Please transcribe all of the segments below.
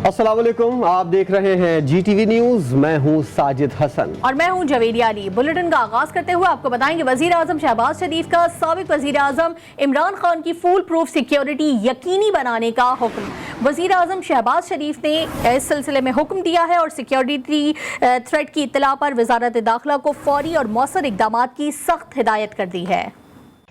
अस्सलाम वालेकुम, आप देख रहे हैं GTV न्यूज़। मैं हूं साजिद हसन और मैं हूं जवेरिया अली। बुलेटिन का आगाज करते हुए आपको बताएंगे वजीर आजम शहबाज शरीफ का साबिक वजीर आजम इमरान खान की फुल प्रूफ सिक्योरिटी यकीनी बनाने का हुक्म। वजीर आजम शहबाज शरीफ ने इस सिलसिले में हुक्म दिया है और सिक्योरिटी थ्रेट की इत्तला पर वजारत दाखिला को फौरी और मौसर इकदाम की सख्त हिदायत कर दी है।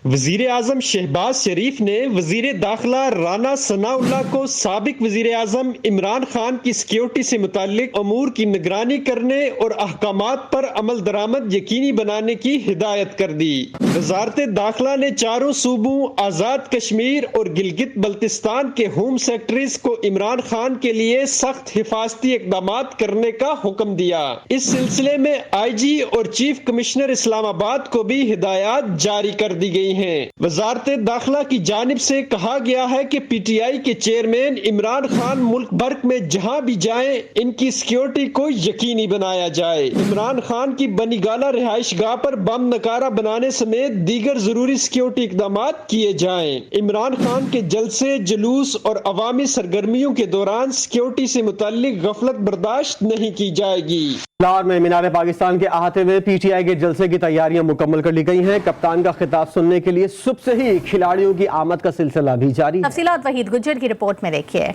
वजीर आजम शहबाज शरीफ ने वजीर दाखिला राना सनाउल्लाह को साबिक वजीर आजम इमरान खान की सिक्योरिटी से मुताल्लिक अमूर की निगरानी करने और अहकामात पर अमल दरामद यकीनी बनाने की हिदायत कर दी। वजारत दाखिला ने चारों सूबों आज़ाद कश्मीर और गिलगित बल्तिस्तान के होम सेक्रेटरीज को इमरान खान के लिए सख्त हिफाजती इकदाम करने का हुक्म दिया। इस सिलसिले में IG और चीफ कमिश्नर इस्लामाबाद को भी हिदायत जारी कर दी गई हैं। वजारत दाखिला की जानिब से कहा गया है कि PTI के चेयरमैन इमरान खान मुल्क भर में जहां भी जाएं इनकी सिक्योरिटी को यकीनी बनाया जाए। इमरान खान की बनीगाला रिहाइश गाह पर बम नकारा बनाने समेत दीगर जरूरी सिक्योरिटी इकदाम किए जाएं। इमरान खान के जलसे जुलूस और अवामी सरगर्मियों के दौरान सिक्योरिटी से मुताल्लिक गफलत बर्दाश्त नहीं की जाएगी। लाहौर में मीनार पाकिस्तान के अहाते में PTI के जलसे की तैयारियां मुकम्मल कर ली गई हैं। कप्तान का खिताब सुनने के लिए सुबह से ही खिलाड़ियों की आमद का सिलसिला भी जारी है। तफसीलात वहीद गुज्जर की रिपोर्ट में देखिए।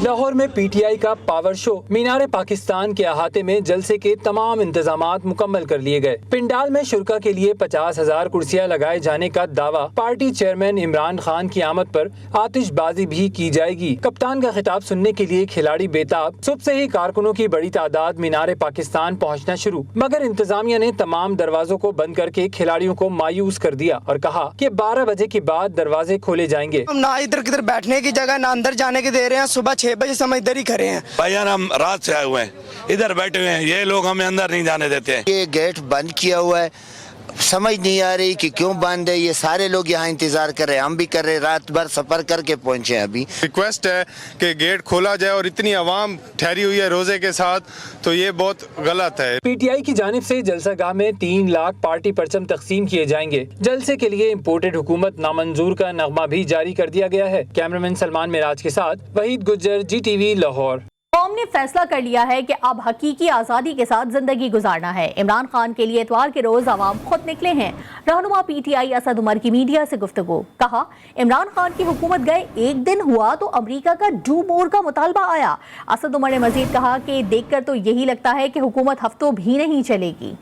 लाहौर में PTI का पावर शो मीनार पाकिस्तान के अहाते में जलसे के तमाम इंतजामात मुकम्मल कर लिए गए। पिंडाल में शुरका के लिए 50,000 कुर्सियां लगाए जाने का दावा। पार्टी चेयरमैन इमरान खान की आमद पर आतिशबाजी भी की जाएगी। कप्तान का खिताब सुनने के लिए खिलाड़ी बेताब। सुबह से ही कारकुनों की बड़ी तादाद मीनार पाकिस्तान पहुँचना शुरू, मगर इंतजामिया ने तमाम दरवाजों को बंद करके खिलाड़ियों को मायूस कर दिया और कहा कि 12 बजे के बाद दरवाजे खोले जाएंगे। हम ना इधर किधर बैठने की जगह ना अंदर जाने की दे रहे हैं। सुबह 6 बजे से हम इधर ही खड़े हैं। भैया हम रात से आए हुए हैं, इधर बैठे हुए हैं, ये लोग हमें अंदर नहीं जाने देते हैं। ये गेट बंद किया हुआ है, समझ नहीं आ रही कि क्यों बंद है। ये सारे लोग यहाँ इंतजार कर रहे हैं, हम भी कर रहे हैं, रात भर सफर करके पहुंचे हैं। अभी रिक्वेस्ट है कि गेट खोला जाए और इतनी आवाम ठहरी हुई है रोजे के साथ, तो ये बहुत गलत है। PTI की जानिब से जलसागाह में 3 लाख पार्टी परचम तकसीम किए जाएंगे। जलसे के लिए इम्पोर्टेड हुकूमत नामंजूर का नगमा भी जारी कर दिया गया है। कैमरामैन सलमान मिराज के साथ वहीद गुज्जर, GTV लाहौर। कौम ने फैसला कर लिया है कि अब हकीकी आज़ादी के साथ जिंदगी गुजारना है। इमरान खान के लिए इतवार के रोज आवाम खुद निकले हैं। रहनुमा PTI असद उमर की मीडिया से गुफ्तगू। कहा, इमरान खान की हुकूमत गए 1 दिन हुआ तो अमरीका का डू मोर का मुतालबा आया। असद उमर ने मजीद कहा कि देखकर तो यही लगता है कि हुकूमत हफ्तों भी नहीं चलेगी।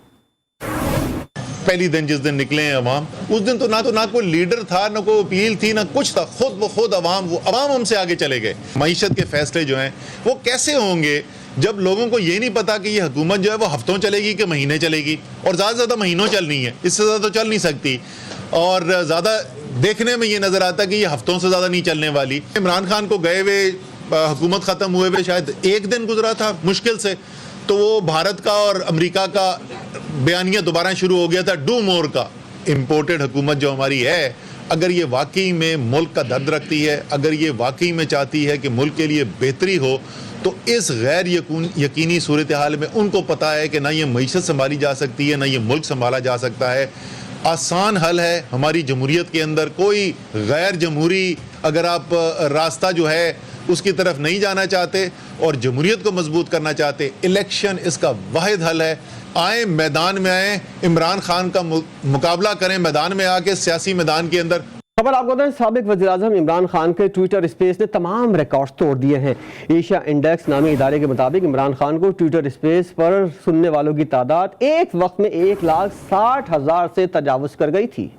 पहली दिन जिस दिन निकले हैं अवाम, उस दिन तो ना कोई लीडर था, ना कोई अपील थी, ना कुछ था। खुद ब खुद अवाम हमसे आगे चले गए। मईशत के फैसले जो हैं वो कैसे होंगे जब लोगों को ये नहीं पता कि ये हुकूमत जो है वो हफ्तों चलेगी कि महीने चलेगी, और ज़्यादा से ज़्यादा महीनों चलनी है, इससे ज़्यादा तो चल नहीं सकती। और ज़्यादा देखने में ये नज़र आता कि ये हफ्तों से ज़्यादा नहीं चलने वाली। इमरान खान को गए हुए हुकूमत ख़त्म हुए हुए शायद 1 दिन गुजरा था मुश्किल से, तो वो भारत का और अमेरिका का बयानिया दोबारा शुरू हो गया था डू मोर का। इम्पोर्टेड हुकूमत जो हमारी है, अगर ये वाकई में मुल्क का दर्द रखती है, अगर ये वाकई में चाहती है कि मुल्क के लिए बेहतरी हो, तो इस गैर यकीनी सूरत हाल में उनको पता है कि ना ये मईशत संभाली जा सकती है, ना ये मुल्क संभाला जा सकता है। आसान हल है हमारी जमहूरियत के अंदर। कोई गैर जमहूरी अगर आप रास्ता जो है उसकी तरफ नहीं जाना चाहते और जमहूरियत को मजबूत करना चाहते, इलेक्शन इसका वाहिद हल है। आए, मैदान में आए, इमरान खान का मुकाबला करें मैदान में आके, सियासी मैदान के अंदर। खबर आपको बताएं, साबिक वज़ीर-ए-आज़म इमरान खान के ट्विटर स्पेस ने तमाम रिकॉर्ड्स तोड़ दिए हैं। एशिया इंडेक्स नामी इदारे के मुताबिक इमरान खान को ट्विटर स्पेस पर सुनने वालों की तादाद एक वक्त में 1,60,000 से तजावुज़ कर गई थी।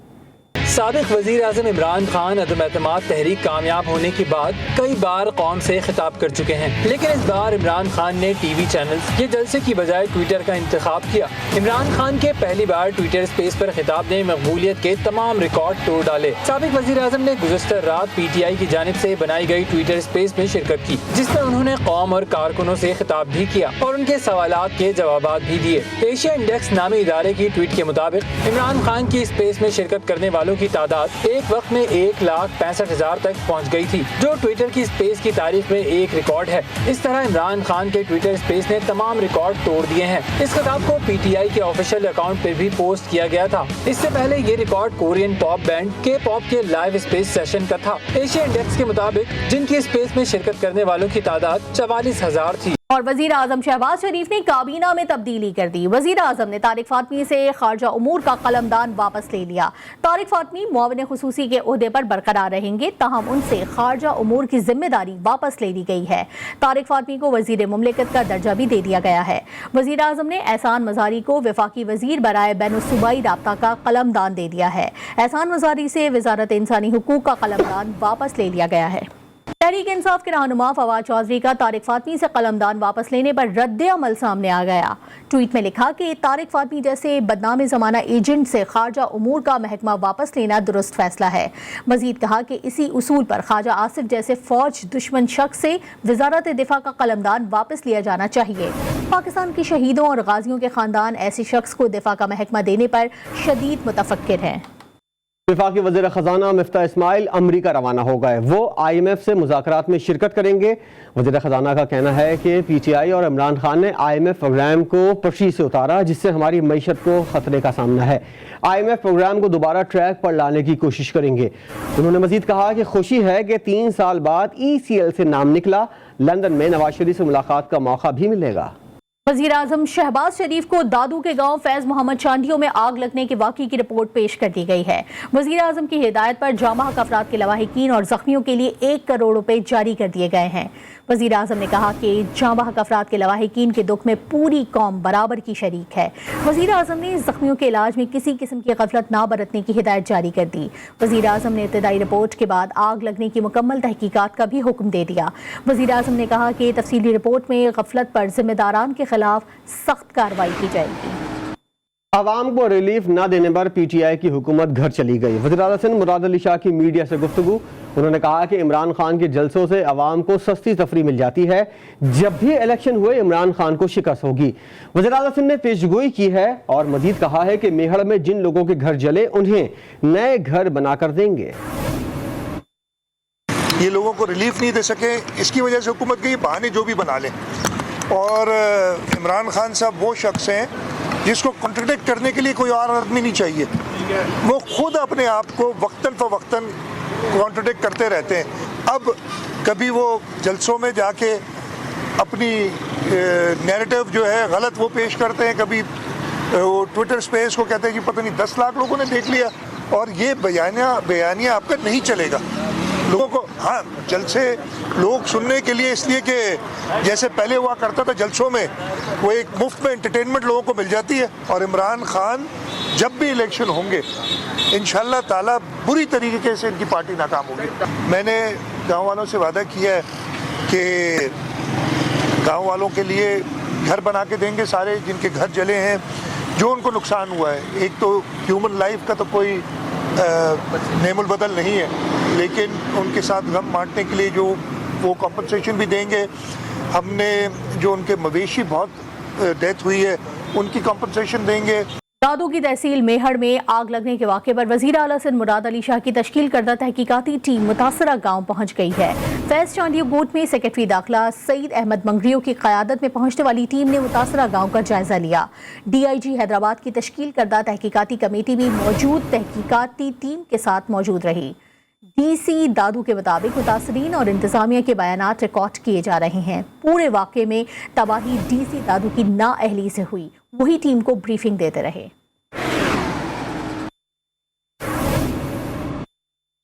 साबिक वजीर आजम इमरान खान अदम एतमाद तहरीक कामयाब होने के बाद कई बार कौम से खिताब कर चुके हैं, लेकिन इस बार इमरान खान ने TV चैनल्स के जलसे की बजाय ट्विटर का इंतखाब किया। इमरान खान के पहली बार ट्विटर स्पेस पर खिताब ने मकबूलियत के तमाम रिकॉर्ड तोड़ डाले। साबिक वजीर आजम ने गुज़श्ता रात PTI की जानिब से बनाई गई ट्विटर स्पेस में शिरकत की, जिसमें उन्होंने कौम और कारकुनों से खिताब भी किया और उनके सवालात के जवाब भी दिए। एशिया इंडेक्स नामी इदारे की ट्वीट के मुताबिक इमरान खान की स्पेस में शिरकत करने वालों کی تعداد ایک وقت میں 1,65,000 تک پہنچ گئی تھی، جو ٹویٹر کی اسپیس کی تاریخ میں ایک ریکارڈ ہے۔ اس طرح عمران خان کے ٹویٹر اسپیس نے تمام ریکارڈ توڑ دیے ہیں۔ اس خطاب کو پی ٹی آئی کے آفیشیل اکاؤنٹ پہ بھی پوسٹ کیا گیا تھا۔ اس سے پہلے یہ ریکارڈ کورین پاپ بینڈ کے پاپ کے لائیو اسپیس سیشن کا تھا۔ ایشیا انڈیکس کے مطابق جن کی اسپیس میں شرکت کرنے والوں کی تعداد 44,000 تھی۔ اور وزیر اعظم شہباز شریف نے کابینہ میں تبدیلی کر دی۔ وزیر اعظم نے طارق فاطمی سے خارجہ امور کا قلمدان واپس لے لیا۔ طارق فاطمی معاون خصوصی کے عہدے پر برقرار رہیں گے، تاہم ان سے خارجہ امور کی ذمہ داری واپس لے لی گئی ہے۔ طارق فاطمی کو وزیر مملکت کا درجہ بھی دے دیا گیا ہے۔ وزیر اعظم نے احسان مزاری کو وفاقی وزیر برائے بین الصوبائی رابطہ کا قلمدان دے دیا ہے۔ احسان مزاری سے وزارت انسانی حقوق کا قلمدان واپس لے لیا گیا ہے۔ تحریک انصاف کے رہنما فواد چودھری کا طارق فاطمی سے قلمدان واپس لینے پر رد عمل سامنے آ گیا۔ ٹویٹ میں لکھا کہ طارق فاطمی جیسے بدنام زمانہ ایجنٹ سے خارجہ امور کا محکمہ واپس لینا درست فیصلہ ہے۔ مزید کہا کہ اسی اصول پر خواجہ آصف جیسے فوج دشمن شخص سے وزارت دفاع کا قلمدان واپس لیا جانا چاہیے۔ پاکستان کے شہیدوں اور غازیوں کے خاندان ایسے شخص کو دفاع کا محکمہ دینے پر شدید متفکر ہیں۔ وفاقی وزیر خزانہ مفتاح اسماعیل امریکہ روانہ ہو گئے۔ وہ آئی ایم ایف سے مذاکرات میں شرکت کریں گے۔ وزیر خزانہ کا کہنا ہے کہ پی ٹی آئی اور عمران خان نے آئی ایم ایف پروگرام کو پشی سے اتارا، جس سے ہماری معیشت کو خطرے کا سامنا ہے۔ آئی ایم ایف پروگرام کو دوبارہ ٹریک پر لانے کی کوشش کریں گے۔ انہوں نے مزید کہا کہ خوشی ہے کہ 3 سال بعد ای سی ایل سے نام نکلا۔ لندن میں نواز شریف سے ملاقات کا موقع بھی ملے گا۔ وزیر اعظم شہباز شریف کو دادو کے گاؤں فیض محمد چانڈیوں میں آگ لگنے کے واقعے کی رپورٹ پیش کر دی گئی ہے۔ وزیر اعظم کی ہدایت پر جاں بحق افراد کے لواحقین اور زخمیوں کے لیے 1 کروڑ روپے جاری کر دیے گئے ہیں۔ وزیر اعظم نے کہا کہ جاں بحق افراد کے لواحقین کے دکھ میں پوری قوم برابر کی شریک ہے۔ وزیر اعظم نے زخمیوں کے علاج میں کسی قسم کی غفلت نہ برتنے کی ہدایت جاری کر دی۔ وزیر اعظم نے ابتدائی رپورٹ کے بعد آگ لگنے کی مکمل تحقیقات کا بھی حکم دے دیا۔ وزیر اعظم نے کہا کہ تفصیلی رپورٹ میں غفلت پر ذمہ داران کے خلاف سخت کارروائی کی جائے گی۔ عوام کو ریلیف نہ دینے پر پی ٹی آئی کی حکومت گھر چلی گئی۔ وزیر اعظم سندھ مراد علی شاہ کی میڈیا سے گفتگو۔ انہوں نے کہا کہ عمران خان کے جلسوں سے عوام کو سستی تفریح مل جاتی ہے، جب بھی الیکشن ہوئے عمران خان کو شکست ہوگی۔ وزیر اعظم سندھ نے پیشگوئی کی ہے اور مزید کہا ہے کہ میہڑ میں جن لوگوں کے گھر جلے انہیں نئے گھر بنا کر دیں گے۔ یہ لوگوں کو ریلیف نہیں دے سکے، اس کی وجہ سے حکومت کے یہ بہانے جو بھی بنا لیں، اور عمران خان صاحب وہ شخص ہیں جس کو کنٹرڈکٹ کرنے کے لیے کوئی اور آدمی نہیں چاہیے۔ وہ خود اپنے آپ کو وقتاً فوقتاً کنٹرڈکٹ کرتے رہتے ہیں۔ اب کبھی وہ جلسوں میں جا کے اپنی نیریٹو جو ہے غلط وہ پیش کرتے ہیں، کبھی وہ ٹویٹر اسپیس کو کہتے ہیں کہ پتہ نہیں 10 لاکھ لوگوں نے دیکھ لیا، اور یہ بیانیہ آپ کا نہیں چلے گا۔ لوگوں کو ہاں جلسے لوگ سننے کے لیے، اس لیے کہ جیسے پہلے ہوا کرتا تھا جلسوں میں وہ ایک مفت میں انٹرٹینمنٹ لوگوں کو مل جاتی ہے، اور عمران خان جب بھی الیکشن ہوں گے انشاءاللہ تعالیٰ بری طریقے سے ان کی پارٹی ناکام ہوگی۔ میں نے گاؤں والوں سے وعدہ کیا ہے کہ گاؤں والوں کے لیے گھر بنا کے دیں گے، سارے جن کے گھر جلے ہیں، جو ان کو نقصان ہوا ہے۔ ایک تو ہیومن لائف کا تو کوئی نعم البدل نہیں ہے، لیکن ان کے ساتھ غم بانٹنے کے لیے جو وہ کمپنسیشن بھی دیں گے۔ ہم نے جو ان کے مویشی بہت ڈیتھ ہوئی ہے ان کی کمپنسیشن دیں گے۔ دادو کی تحصیل میہڑ میں آگ لگنے کے واقعے پر وزیر اعلیٰ سندھ مراد علی شاہ کی تشکیل کردہ تحقیقاتی ٹیم متاثرہ گاؤں پہنچ گئی ہے۔ فیض چانڈیو گوٹ میں سیکرٹری داخلہ سعید احمد منگریو کی قیادت میں پہنچنے والی ٹیم نے متاثرہ گاؤں کا جائزہ لیا۔ ڈی آئی جی حیدرآباد کی تشکیل کردہ تحقیقاتی کمیٹی بھی موجود تحقیقاتی ٹیم کے ساتھ موجود رہی۔ ڈی سی دادو کے مطابق متاثرین اور انتظامیہ کے بیانات ریکارڈ کیے جا رہے ہیں۔ پورے واقعے میں تباہی ڈی سی دادو کی نااہلی سے ہوئی، وہی ٹیم کو بریفنگ دیتے رہے۔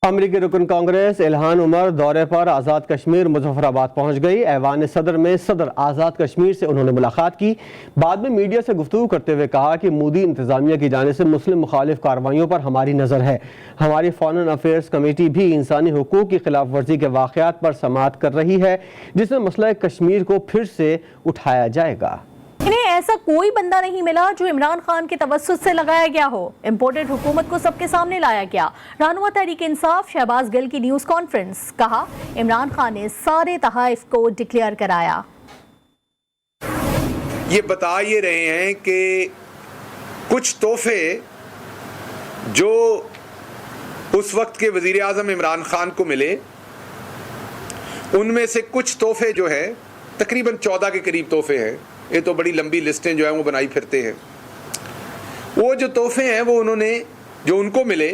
امریکی رکن کانگریس الہان عمر دورے پر آزاد کشمیر مظفر آباد پہنچ گئی۔ ایوان صدر میں صدر آزاد کشمیر سے انہوں نے ملاقات کی۔ بعد میں میڈیا سے گفتگو کرتے ہوئے کہا کہ مودی انتظامیہ کی جانب سے مسلم مخالف کارروائیوں پر ہماری نظر ہے۔ ہماری فارن افیئرز کمیٹی بھی انسانی حقوق کی خلاف ورزی کے واقعات پر سماعت کر رہی ہے، جس میں مسئلہ کشمیر کو پھر سے اٹھایا جائے گا۔ انہیں ایسا کوئی بندہ نہیں ملا جو عمران خان کے توسط سے لگایا گیا ہو۔ امپورٹڈ حکومت کو سب کے سامنے لایا گیا۔ رہنما تحریک انصاف شہباز گل کی نیوز کانفرنس، کہا عمران خان نے سارے تحائف کو ڈکلیئر کرایا۔ یہ بتا یہ رہے ہیں کہ کچھ تحفے جو उस वक्त के वजीर आज़म इमरान खान को मिले, उनमें से कुछ तोहफे जो हैं, तकरीबन 14 के करीब तोहफे हैं, ये तो बड़ी लंबी लिस्टें जो हैं वो बनाई फिरते हैं, वो जो तोहफे हैं वो उन्होंने जो उनको मिले,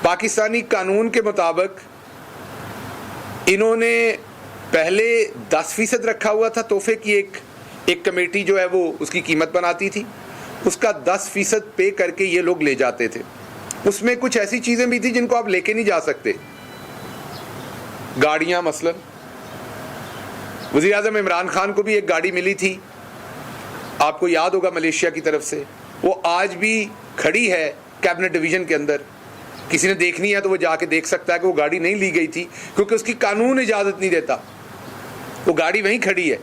पाकिस्तानी कानून के मुताबिक इन्होंने पहले 10% रखा हुआ था तोहफे की, एक कमेटी जो है वो उसकी कीमत बनाती थी, उसका 10% पे करके ये लोग ले जाते थे। उसमें कुछ ऐसी चीज़ें भी थी जिनको आप लेके नहीं जा सकते, गाड़ियाँ मसलन। वज़ीर आज़म इमरान खान को भी एक गाड़ी मिली थी, आपको याद होगा, मलेशिया की तरफ से, वो आज भी खड़ी है कैबिनेट डिवीज़न के अंदर। किसी ने देखनी है तो वो जाके देख सकता है कि वो गाड़ी नहीं ली गई थी क्योंकि उसकी कानून इजाज़त नहीं देता, वो गाड़ी वहीं खड़ी है।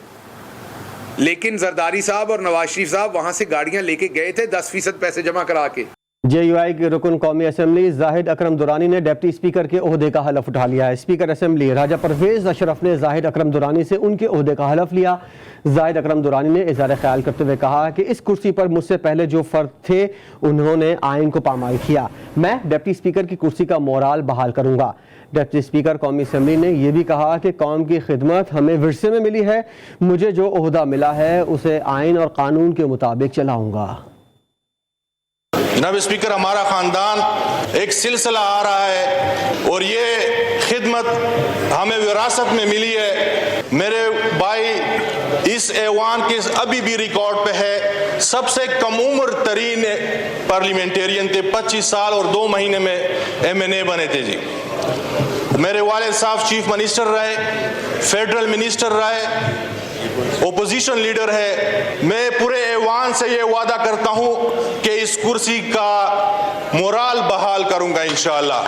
लेकिन जरदारी साहब और नवाज शरीफ साहब वहाँ से गाड़ियाँ लेके गए थे 10% पैसे जमा करा के। JUI के रुकन कौमी असम्बली जाहिद अकरम दुरानी ने डिप्टी स्पीकर के ओहदे का हलफ उठा लिया है। स्पीकर असम्बली राजा परवेज अशरफ ने जाहिद अकरम दुरानी से उनके ओहदे का हलफ लिया। जाहिद अकरम दुरानी ने इज़हार ख्याल करते हुए कहा कि इस कुर्सी पर मुझसे पहले जो फर्द थे उन्होंने आइन को पामाल किया, मैं डिप्टी स्पीकर की कुर्सी का मोराल बहाल करूँगा। डिप्टी स्पीकर कौमी असम्बली ने यह भी कहा कि कौम की खिदमत हमें विरसे में मिली है, मुझे जो ओहदा मिला है उसे आइन और कानून के मुताबिक चलाऊँगा। जनाब स्पीकर, हमारा ख़ानदान एक सिलसिला आ रहा है और ये खिदमत हमें विरासत में मिली है। मेरे भाई इस ऐवान के अभी भी रिकॉर्ड पे है, सबसे कम उम्र तरीन पार्लियामेंटेरियन थे, 25 साल और 2 महीने में MNA बने थे जी। मेरे वालिद साहब चीफ मिनिस्टर रहे, फेडरल मिनिस्टर रहे, ओपोजिशन लीडर है। मैं पूरे ऐवान से ये वादा करता हूँ कि इस कुर्सी का मोराल बहाल करूँगा इंशाअल्लाह।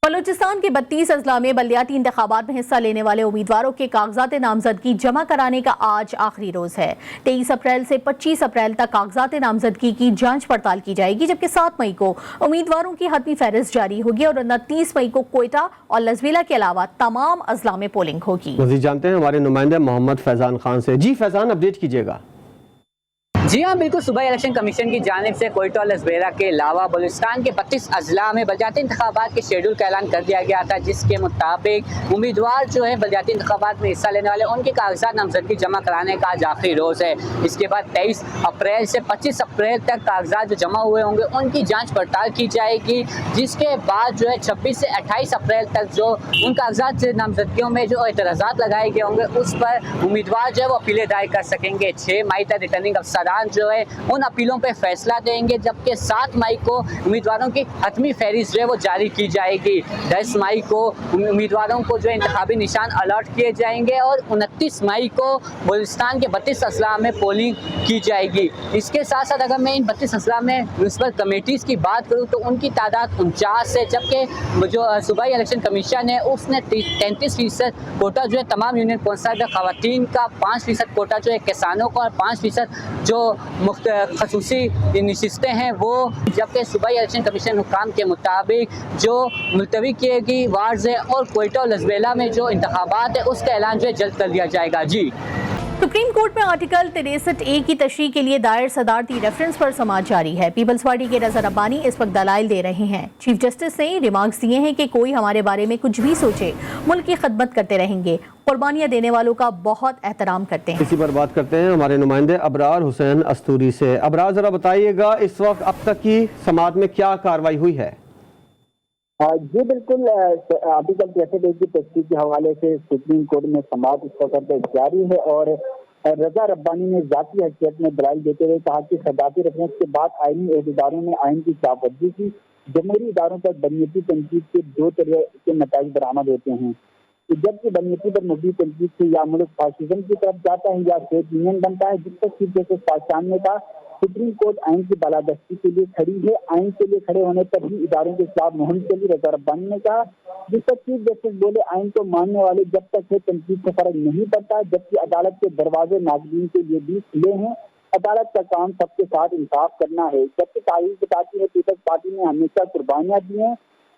बलूचिस्तान के 32 अजला में बल्दियाती इंतखाबात में हिस्सा लेने वाले उम्मीदवारों के कागजात नामजदगी जमा कराने का आज आखिरी रोज है। 23 अप्रैल से 25 अप्रैल तक कागजात नामजदगी की जांच पड़ताल की जाएगी, जबकि 7 मई को उम्मीदवारों की हतमी फहरिस्त जारी होगी और 29 मई को कोयटा और लजवेला के अलावा तमाम अजला में पोलिंग होगी। मज़ीद जानते हैं हमारे नुमाइंदे मोहम्मद फैजान खान से। जी फैजान, अपडेट कीजिएगा। जी हाँ, बिल्कुल। सूबाई इलेक्शन कमीशन की जानिब से कोयटा और लजवेला के अलावा बलूचिस्तान के 32 अजला में बलदियाती इंतखाबात के शेड्यूल का ऐलान कर दिया गया था, जिसके मुताबिक उम्मीदवार जो है बलदियाती इंतखाबात में हिस्सा लेने वाले उनके कागजात नामजदगी जमा कराने का आज आखिरी रोज़ है। इसके बाद 23 अप्रैल से 25 अप्रैल तक कागजात जो जमा हुए होंगे उनकी जाँच पड़ताल की जाएगी, जिसके बाद जो है 26 से 28 अप्रैल तक जो उन कागजात नामजदगियों में जो एतराज़ात लगाए गए होंगे उस पर उम्मीदवार जो है वो अपीलें दायर कर सकेंगे। 6 मई तक रिटर्निंग अफसरान जो है उन अपीलों पे फैसला देंगे, जबकि 7 मई को उम्मीदवारों की हतमी फहरिस्त जो है वो जारी की जाएगी। 10 मई को उम्मीदवारों को जो इंतखाबी निशान अलॉट किए जाएंगे और 29 मई को बलूचिस्तान के 32 अजला में पोलिंग की जाएगी। इसके साथ साथ अगर मैं इन 32 अजला में म्यूनसिपल कमेटीज़ की बात करूँ तो उनकी तादाद 49 है, जबकि जो सूबाई इलेक्शन कमीशन है उसने 33% कोटा जो है तमाम यूनियन कौंसिल में खवातीन का, 5% कोटा जो है किसानों का और 5% जो खसूसी नशिस्तें हैं वो, जबकि सूबाई इलेक्शन कमीशन हुकाम के मुताबिक जो मुलतवी किए गई वार्ड्स है और कोयटा और लजवेला में जो इंतखाबात है उसका ऐलान जो है जल्द कर दिया जाएगा। जी, सुप्रीम कोर्ट में आर्टिकल 63A की तशरीह के लिए दायर सदारती रेफरेंस पर समाअत जारी है। पीपल्स पार्टी के रज़ा रब्बानी इस वक्त दलाइल दे रहे हैं। चीफ जस्टिस ने रिमार्क्स दिए हैं कि कोई हमारे बारे में कुछ भी सोचे, मुल्क की खिदमत करते रहेंगे, कुर्बानियाँ देने वालों का बहुत एहतराम करते हैं। इसी पर बात करते हैं हमारे नुमाइंदे अबरार हुसैन अस्तूरी से। अबरार, जरा बताइएगा इस वक्त अब तक की समाअत में क्या कार्रवाई हुई है? जी बिल्कुल, आर्टिकल 63A की तस्दीक के हवाले से सुप्रीम कोर्ट में समाअत इस वक्त जारी है और रजा रब्बानी ने जाती हैसियत में दलाइल देते हुए कहा कि सदारती रेफरेंस के बाद आईनी अहदेदारों ने आइन की खिलाफवर्जी की। जमहूरी इदारों पर बनियती तनकीद के 2 तरह के नताइज बरामद होते हैं, जबकि बनियती पर मबनी तनकीद से या मुल्क फासिज्म की तरफ जाता है या स्टेट यूनियन बनता है। जिस पर चीफ जस्टिस पाकिस्तान ने कहा सुप्रीम कोर्ट आइन की बालादस्ती के लिए खड़ी है, आइन के लिए खड़े होने पर ही इदारों के खिलाफ मुहिम चली। रजा रब्बानी ने कहा, जिस पर चीफ जस्टिस बोले आइन को मानने वाले जब तक है तनकीद से फर्क नहीं पड़ता, जबकि अदालत के दरवाजे नाज़रीन के लिए भी खुले हैं। अदालत का काम सबके साथ इंसाफ करना है। जबकि तारीख बताती है पीपल्स पार्टी ने हमेशा कुर्बानियाँ दी हैं,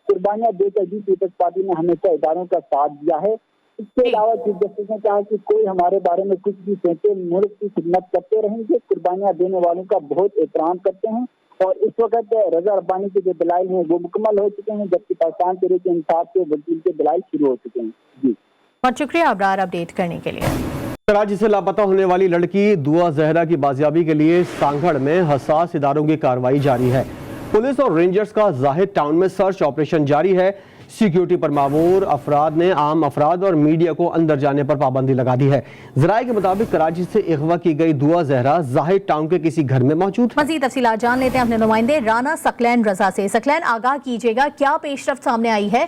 कुर्बानियाँ देकर भी पीपल्स पार्टी ने हमेशा इदारों का साथ दिया है। इसके अलावा चीफ जस्टिस ने कहा कि कोई हमारे बारे में कुछ भी सोचे, मुल्क की खिदमत करते रहेंगे, कुर्बानियाँ देने वालों का बहुत एहतराम करते हैं और इस वक्त रजा रब्बानी के जो दलाइल हैं वो मुकम्मल हो चुके हैं, जबकि पाकिस्तान तहरीक इंसाफ के वकील के दलाइल शुरू हो चुके हैं। जी बहुत शुक्रिया अबरार अपडेट करने के लिए। कराची से लापता होने वाली लड़की दुआ जहरा की बाजियाबी के लिए सांगड़ में हसास इदारों की कार्रवाई जारी है। पुलिस और रेंजर्स का जाहिद टाउन में सर्च ऑपरेशन जारी है। सिक्योरिटी पर मामूर अफराद ने आम अफराद और मीडिया को अंदर जाने पर पाबंदी लगा दी है। ज़राए के मुताबिक कराची से अगवा की गई दुआ जहरा जाहिद टाउन के किसी घर में मौजूद है। मज़ीद तफसीलात जान लेते हैं अपने नुमाइंदे राना सकलैन रजा से। सकलैन, आगाह कीजिएगा, क्या पेशरफ्त सामने आई है?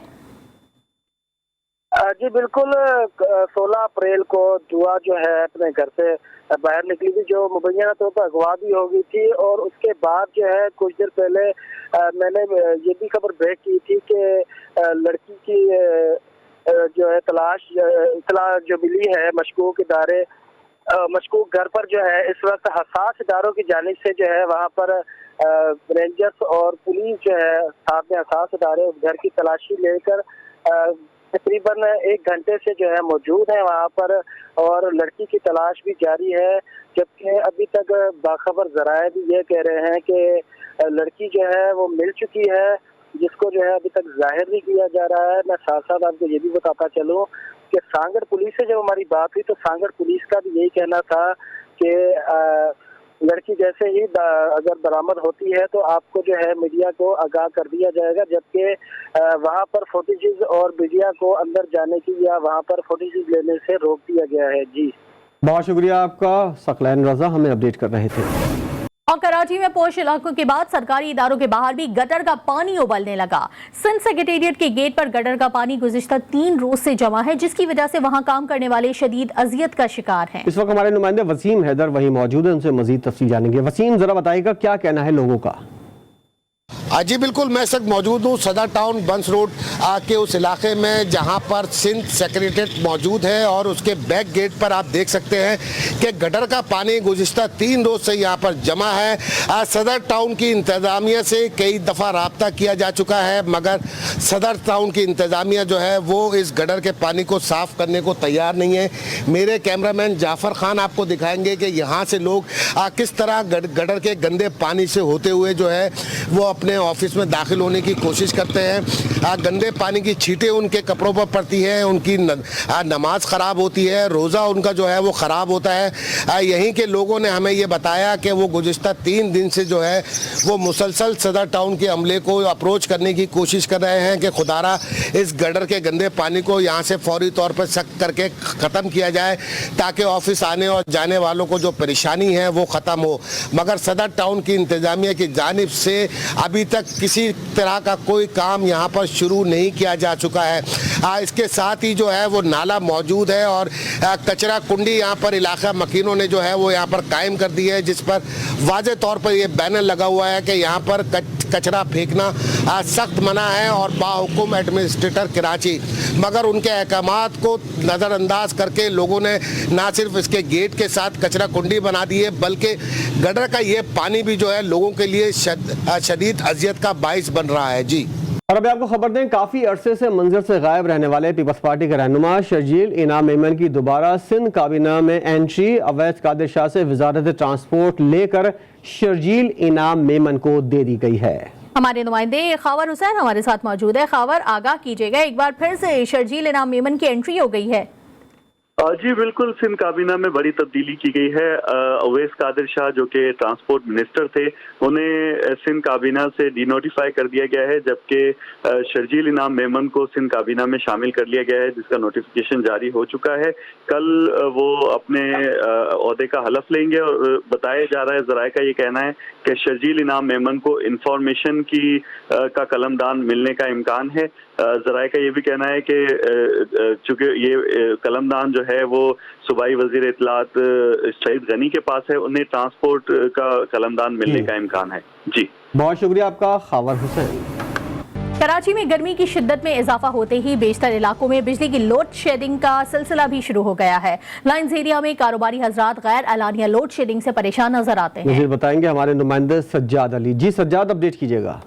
जी बिल्कुल, 16 अप्रैल को दुआ जो है अपने घर से बाहर निकली थी, जो मुबैना तौर पर अगवा भी हो गई थी। और उसके बाद जो है कुछ देर पहले मैंने ये भी खबर ब्रेक की थी कि लड़की की जो है इतला जो मिली है मशकूक इदारे मशकूक घर पर जो है इस वक्त हसास इदारों की जानिब से जो है वहाँ पर रेंजर्स और पुलिस जो है साथ में हसास इदारे उस घर की तलाशी लेकर तकरीबन 1 घंटे से जो है मौजूद है वहाँ पर, और लड़की की तलाश भी जारी है। जबकि अभी तक बाखबर ज़राए भी ये कह रहे हैं कि लड़की जो है वो मिल चुकी है, जिसको जो है अभी तक जाहिर नहीं किया जा रहा है। मैं साथ साथ आपको ये भी बताता चलूँ कि सांगड़ पुलिस से जब हमारी बात हुई तो सांगड़ पुलिस का भी यही कहना था कि लड़की जैसे ही अगर बरामद होती है तो आपको जो है मीडिया को आगाह कर दिया जाएगा, जबकि वहाँ पर फुटेजेस और मीडिया को अंदर जाने की या वहाँ पर फुटेजेस लेने से रोक दिया गया है। जी बहुत शुक्रिया आपका, सकलैन रजा हमें अपडेट कर रहे थे। और कराची में पोश इलाकों के बाद सरकारी इदारों के बाहर भी गटर का पानी उबलने लगा। सिंध सेक्रेटेरिएट के गेट पर गटर का पानी गुज़िश्ता 3 रोज से जमा है, जिसकी वजह से वहां काम करने वाले शदीद अजियत का शिकार हैं। इस वक्त हमारे नुमाइंदे वसीम हैदर वही मौजूद है, उनसे मजीद तफसील जानेंगे। वसीम, जरा बताइएगा क्या कहना है लोगों का? जी बिल्कुल, मैं इस वक्त मौजूद हूँ सदर टाउन बंस रोड के उस इलाके में जहाँ पर सिंध सेक्रेटेरिएट मौजूद है, और उसके बैक गेट पर आप देख सकते हैं कि गटर का पानी गुज़िश्ता 3 रोज से यहाँ पर जमा है। सदर टाउन की इंतज़ामिया से कई दफ़ा रब्ता किया जा चुका है, मगर सदर टाउन की इंतज़ामिया जो है वो इस गटर के पानी को साफ़ करने को तैयार नहीं है। मेरे कैमरामैन जाफ़र खान आपको दिखाएंगे कि यहाँ से लोग किस तरह गटर के गंदे पानी से होते हुए जो है वो अपने ऑफिस में दाखिल होने की कोशिश करते हैं। गंदे पानी की छींटें उनके कपड़ों पर पड़ती हैं, उनकी नमाज ख़राब होती है, रोज़ा उनका जो है वो ख़राब होता है। यहीं के लोगों ने हमें ये बताया कि वो गुज़िश्ता 3 दिन से जो है वो मुसलसल सदर टाउन के अमले को अप्रोच करने की कोशिश कर रहे हैं कि खुदारा इस गटर के गंदे पानी को यहाँ से फौरी तौर पर सख्त करके ख़त्म किया जाए, ताकि ऑफिस आने और जाने वालों को जो परेशानी है वो ख़त्म हो। मगर सदर टाउन की इंतज़ामिया की जानिब से अभी तक किसी तरह का कोई काम यहाँ पर शुरू नहीं किया जा चुका है। इसके साथ ही जो है वो नाला मौजूद है, और कचरा कुंडी यहाँ पर इलाका मकीनों ने जो है वो यहाँ पर कायम कर दी है, जिस पर वाज़े तौर पर ये बैनर लगा हुआ है कि यहाँ पर कचरा फेंकना सख्त मना है और बाहुकुम एडमिनिस्ट्रेटर कराची। मगर उनके अहकामात को नज़रअंदाज करके लोगों ने ना सिर्फ इसके गेट के साथ कचरा कुंडी बना दी है, बल्कि गटर का ये पानी भी जो है लोगों के लिए शदीद अजियत का बाइस बन रहा है। जी, और अभी आपको खबर दें, काफ़ी अरसे से मंजर से गायब रहने वाले पीपल्स पार्टी के रहनुमा शर्जील इनाम मेमन की दोबारा सिंध काबीना में एंट्री अवैध कादिर शाह से वजारत ट्रांसपोर्ट लेकर शर्जील इनाम मेमन को दे दी गई है। हमारे नुमाइंदे खावर हुसैन हमारे साथ मौजूद है। खावर, आगाह कीजिएगा, एक बार फिर से शर्जील इनाम मेमन की एंट्री हो गई है। जी बिल्कुल, सिंध काबीना में बड़ी तब्दीली की गई है। अवैस कादिर शाह जो कि ट्रांसपोर्ट मिनिस्टर थे, उन्हें सिंध काबीना से डिनोटिफाई कर दिया गया है, जबकि शर्जील इनाम मेमन को सिंध काबीना में शामिल कर लिया गया है, जिसका नोटिफिकेशन जारी हो चुका है। कल वो अपने ओहदे का हलफ लेंगे, और बताया जा रहा है, ज़राए का ये कहना है कि शर्जील इनाम मेमन को इंफॉर्मेशन की का कलमदान मिलने का इम्कान है। ज़राए का ये भी कहना है कि चूँकि ये कलमदान जो है वो सूबाई वज़ीर इत्तलात सईद गनी के पास है, उन्हें ट्रांसपोर्ट का कलमदान मिलने का इम्कान है। जी, बहुत शुक्रिया आपका खावर हुसैन। कराची में गर्मी की शिद्दत में इजाफा होते ही बेशतर इलाकों में बिजली की लोड शेडिंग का सिलसिला भी शुरू हो गया है। लाइन्स एरिया में कारोबारी हजरात गैर एलानिया लोड शेडिंग से परेशान नजर आते हैं। बताएंगे हमारे नुमाइंदे सज्जाद अली। जी सज्जाद, अपडेट कीजिएगा।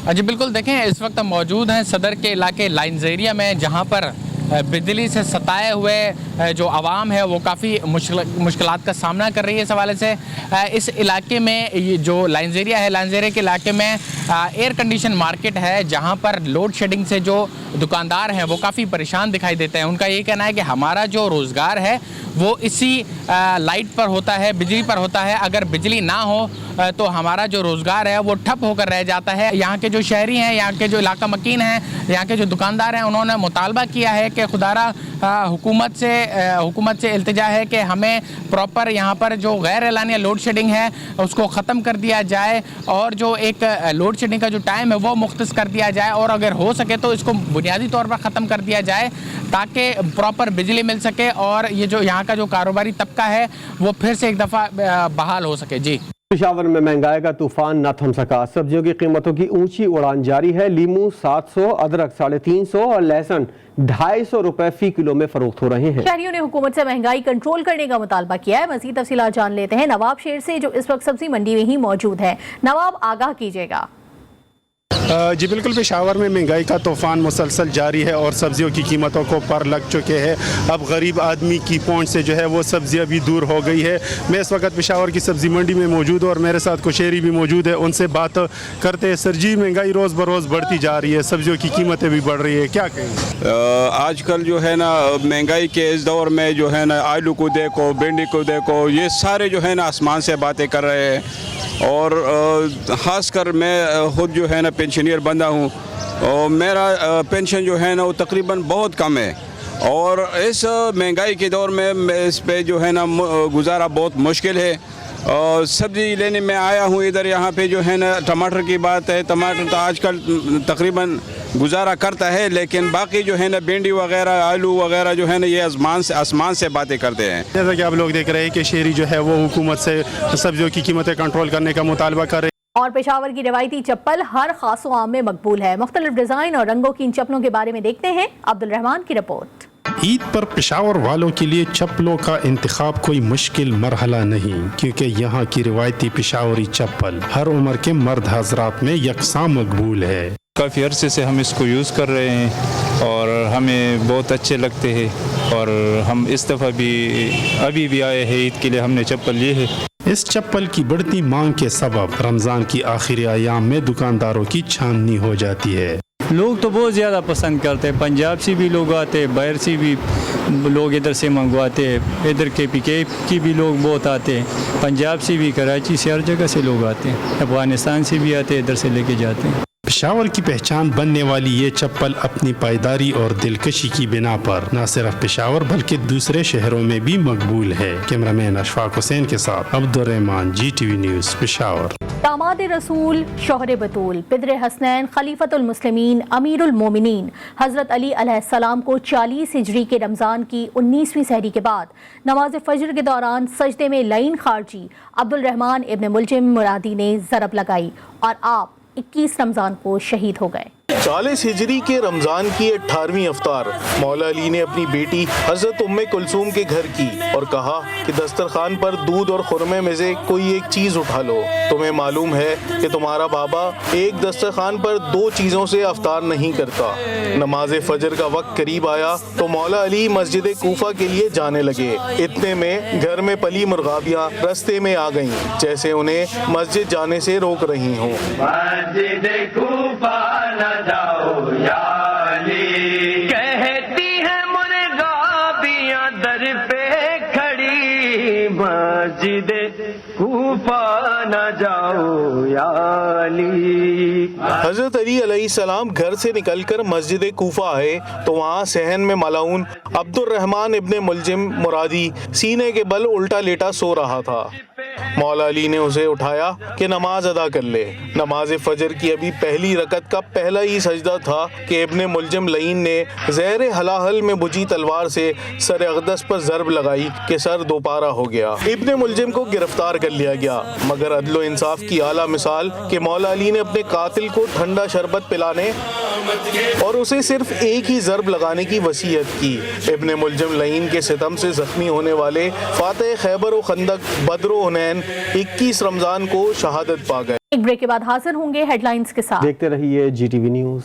जी बिल्कुल, देखें इस वक्त हम मौजूद हैं सदर के इलाके लाइन्स एरिया में, जहां पर बिजली से सताए हुए जो आवाम है वो काफ़ी मुश्किलात का सामना कर रही है। इस हवाले से इस इलाके में ये जो लाइन्स एरिया है, लाइन्स एरिया के इलाके में एयर कंडीशन मार्केट है, जहाँ पर लोड शेडिंग से जो दुकानदार हैं वो काफ़ी परेशान दिखाई देते हैं। उनका ये कहना है कि हमारा जो रोज़गार है वो इसी लाइट पर होता है, बिजली पर होता है। अगर बिजली ना हो तो हमारा जो रोज़गार है वो ठप होकर रह जाता है। यहाँ के जो शहरी हैं, यहाँ के जो इलाका मकीन हैं, यहाँ के जो दुकानदार हैं, उन्होंने मुतालबा किया है कि खुदारा हुकूमत से इल्तिजा है कि हमें प्रॉपर यहाँ पर जो गैर एलानिया लोड शेडिंग है उसको ख़त्म कर दिया जाए और जो एक लोड शेडिंग का जो टाइम है वो मुख्तस कर दिया जाए और अगर हो सके तो इसको बुनियादी तौर पर ख़त्म कर दिया जाए ताकि प्रॉपर बिजली मिल सके और ये जो यहाँ का जो कारोबारी तबका है वो फिर से एक दफ़ा बहाल हो सके। जी, पेशावर में महंगाई का तूफान न थम सका। सब्जियों की कीमतों की ऊंची उड़ान जारी है। लीमू 700, अदरक 350 और लहसुन 250 रुपए फी किलो में फरोख्त हो रहे हैं। शहरियों ने हुकूमत से महंगाई कंट्रोल करने का मुतालबा किया है। मज़ीद तफसीलात जान लेते हैं नवाब शेर से, जो इस वक्त सब्जी मंडी में ही मौजूद है। नवाब, आगाह कीजिएगा। जी बिल्कुल, पेशावर में महंगाई का तूफान मुसलसल जारी है और सब्जियों की कीमतों को पर लग चुके हैं। अब गरीब आदमी की पहुंच से जो है वो सब्जियां भी दूर हो गई है। मैं इस वक्त पेशावर की सब्जी मंडी में मौजूद हूँ और मेरे साथ कुछ शहरी भी मौजूद है, उनसे बात करते हैं। सर जी, महंगाई रोज़ बरोज़ बढ़ती जा रही है, सब्जियों की कीमतें भी बढ़ रही है, क्या कहेंगे? आजकल जो है ना महंगाई के इस दौर में जो है ना आलू को देखो, भिंडी को देखो, ये सारे जो है ना आसमान से बातें कर रहे हैं। और ख़ासकर मैं खुद जो है ना पेंशनियर बंदा हूँ और मेरा पेंशन जो है ना वो तकरीबन बहुत कम है और इस महंगाई के दौर में इस पे जो है ना गुजारा बहुत मुश्किल है। और सब्ज़ी लेने में आया हूँ इधर, यहाँ पे जो है ना टमाटर की बात है, टमाटर तो आजकल तकरीबन गुजारा करता है, लेकिन बाकी जो है ना भिंडी वगैरह, आलू वगैरह जो है ना ये आसमान से बातें करते हैं। जैसा कि आप लोग देख रहे हैं कि शहरी जो है वो हुकूमत से सब्जियों की कीमतें कंट्रोल करने का मुतालबा कर रहे हैं। और पेशावर की रवायती चप्पल हर खास आम में मकबूल है। मुख्तलिफ डिज़ाइन और रंगों की इन चप्पलों के बारे में देखते हैं अब्दुल रहमान की रिपोर्ट। ईद पर पेशावर वालों के लिए चप्पलों का इंतखाब कोई मुश्किल मरहला नहीं, क्योंकि यहाँ की रिवायती पेशावरी चप्पल हर उम्र के मर्द हजरात में यकसां मकबूल है। काफ़ी अरसे से हम इसको यूज़ कर रहे हैं और हमें बहुत अच्छे लगते हैं और हम इस दफ़ा भी अभी भी आए हैं ईद के लिए, हमने चप्पल ली है। इस चप्पल की बढ़ती मांग के सबब रमज़ान की आखिरी अयाम में दुकानदारों की छाननी हो जाती है। लोग तो बहुत ज़्यादा पसंद करते हैं, पंजाब से भी लोग आते हैं, बाहर से भी लोग इधर से मंगवाते हैं, इधर के पीके की भी लोग बहुत आते हैं, पंजाब से भी, कराची से, हर जगह से लोग आते हैं, अफगानिस्तान से भी आते हैं, इधर से लेके जाते हैं। पेशावर की पहचान बनने वाली ये चप्पल अपनी पायदारी और दिलकशी की बिना पर न सिर्फ पेशावर बल्कि दूसरे शहरों में भी मकबूल है। कैमरामैन अशफाक हुसैन के साथ अब्दुल रहमान, GTV न्यूज़, पेशावर। दामाद रसूल, शोहर बतूल, पिदर हसनैन, खलीफतुल मुस्लिमीन, अमीरुल मोमिनीन हज़रत अली अलैहिस्सलाम को 40 हिजरी के रमज़ान की 19वीं सहरी के बाद नमाज फजर के दौरान सजदे में लाइन खारजी अब्दुल रहमान इब्न मुलजिम मुरादी ने ज़रब लगाई और आप 21 रमज़ान को शहीद हो गए। 40 हिजरी के रमज़ान की 18वीं अफ्तार मौला अली ने अपनी बेटी हज़रत उम्मे कुलसूम के घर की और कहा कि दस्तरखान पर दूध और खुरमे में से कोई एक चीज़ उठा लो। तुम्हें मालूम है कि तुम्हारा बाबा एक दस्तरखान पर 2 चीज़ों से अफ्तार नहीं करता। नमाज फजर का वक्त करीब आया तो मौला अली मस्जिद कूफा के लिए जाने लगे। इतने में घर में पली मुर्गाबियाँ रास्ते में आ गईं, जैसे उन्हें मस्जिद जाने से रोक रही हों। जाओ या अली, कहती है मुर्गाबियां दर पे खड़ी, मस्जिद कूफा न जाओ या अली। हजरत अली अलैहिस्सलाम घर से निकलकर मस्जिद कूफा आए तो वहाँ सहन में मलाउन अब्दुल रहमान इब्ने मुलजिम मुरादी सीने के बल उल्टा लेटा सो रहा था। मौला अली ने उसे उठाया कि नमाज अदा कर ले। नमाज फजर की अभी पहली रकत का पहला ही सजदा था कि इब्ने मुलजिम लईन ने ज़हर हलाहल में बुझी तलवार से सर अक़दस पर ज़रब लगाई कि सर दोपारा हो गया। इब्ने मुलजिम को गिरफ्तार कर लिया गया, मगर अदलो इंसाफ की आला मिसाल कि मौला अली ने अपने कातिल को ठंडा शरबत पिलाने और उसे सिर्फ एक ही ज़रब लगाने की वसीयत की। इब्ने मुलजिम लईन के सितम से जख्मी होने वाले फातह खैबर व खंदक, बद्र व हुनैन 21 रमज़ान को शहादत पा गए। एक ब्रेक के बाद हाजिर होंगे हेडलाइंस के साथ। देखते रहिए GTV न्यूज़।